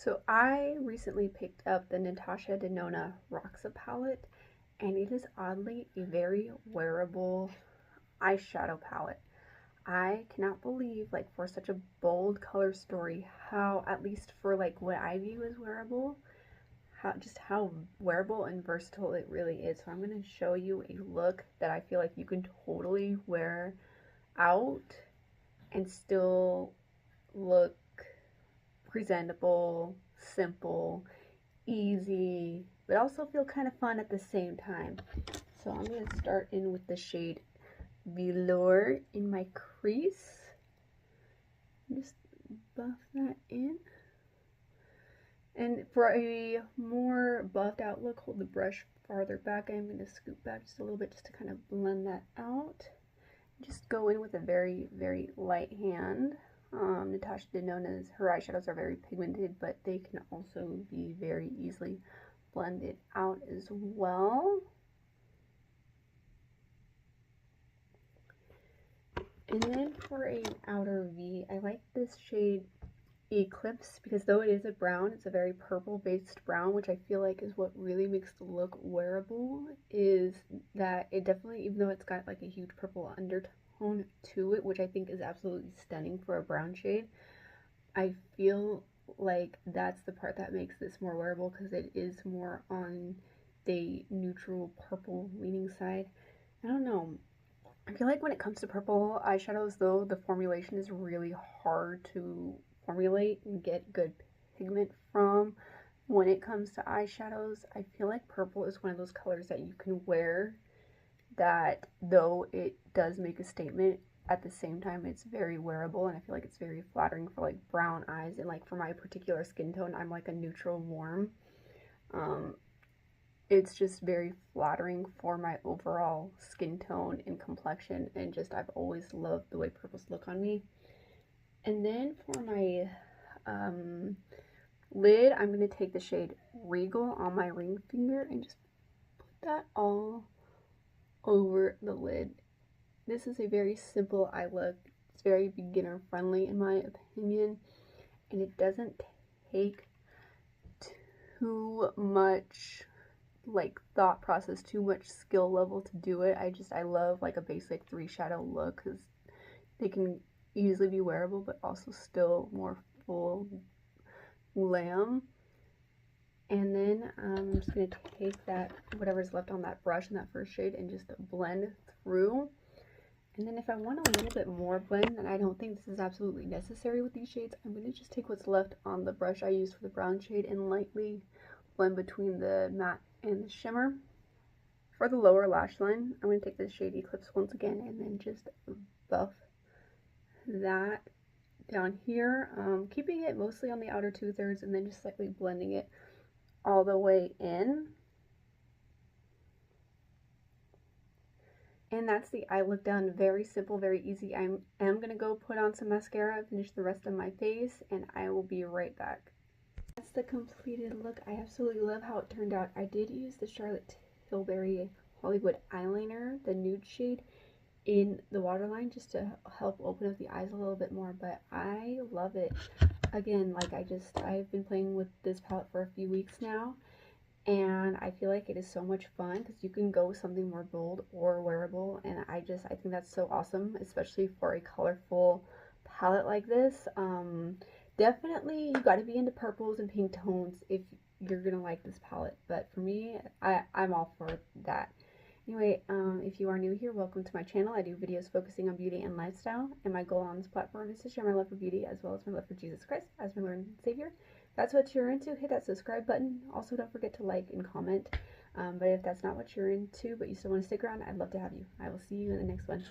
So I recently picked up the Natasha Denona Roxa palette, and it is oddly a very wearable eyeshadow palette. I cannot believe, like, for such a bold color story, how, at least for like what I view as wearable, how wearable and versatile it really is. So I'm going to show you a look that I feel like you can totally wear out and still look presentable, simple, easy, but also feel kind of fun at the same time. So I'm going to start in with the shade Velour in my crease. Just buff that in. And for a more buffed out look, hold the brush farther back. I'm going to scoop back just a little bit just to kind of blend that out. Just go in with a very, very light hand. Natasha Denona's, her eyeshadows are very pigmented, but they can also be very easily blended out as well. And then for an outer V, I like this shade Eclipse because though it is a brown, it's a very purple based brown, which I feel like is what really makes the look wearable, is that it definitely, even though it's got like a huge purple undertone to it, which I think is absolutely stunning for a brown shade, I feel like that's the part that makes this more wearable because it is more on the neutral purple leaning side. I don't know. I feel like when it comes to purple eyeshadows, though, the formulation is really hard to formulate and get good pigment from. When it comes to eyeshadows, I feel like purple is one of those colors that you can wear that, though it does make a statement, at the same time it's very wearable, and I feel like it's very flattering for like brown eyes, and like for my particular skin tone, I'm like a neutral warm. It's just very flattering for my overall skin tone and complexion, and just I've always loved the way purples look on me. And then for my lid, I'm going to take the shade Regal on my ring finger and just put that all over the lid. This is a very simple eye look. It's very beginner friendly in my opinion, and it doesn't take too much like thought process, too much skill level to do it. I love like a basic 3 shadow look because they can easily be wearable but also still more full glam. And then I'm just going to take that, whatever's left on that brush in that first shade, and just blend through. And then if I want a little bit more blend, and I don't think this is absolutely necessary with these shades, I'm going to just take what's left on the brush I used for the brown shade and lightly blend between the matte and the shimmer. For the lower lash line, I'm going to take this shade Eclipse once again and then just buff that down here, keeping it mostly on the outer 2/3 and then just slightly blending it all the way in. And that's the eye look done. Very simple, very easy. I am going to go put on some mascara, finish the rest of my face, and I will be right back. That's the completed look. I absolutely love how it turned out. I did use the Charlotte Tilbury Hollywood eyeliner, the nude shade, in the waterline just to help open up the eyes a little bit more, but I love it. Again, like I've been playing with this palette for a few weeks now, and I feel like it is so much fun because you can go with something more bold or wearable, and I think that's so awesome, especially for a colorful palette like this. Definitely you got to be into purples and pink tones if you're gonna like this palette, but for me, I'm all for that. Anyway, if you are new here, welcome to my channel. I do videos focusing on beauty and lifestyle, and my goal on this platform is to share my love for beauty as well as my love for Jesus Christ as my Lord and Savior. If that's what you're into, hit that subscribe button. Also, don't forget to like and comment. But if that's not what you're into, but you still want to stick around, I'd love to have you. I will see you in the next one.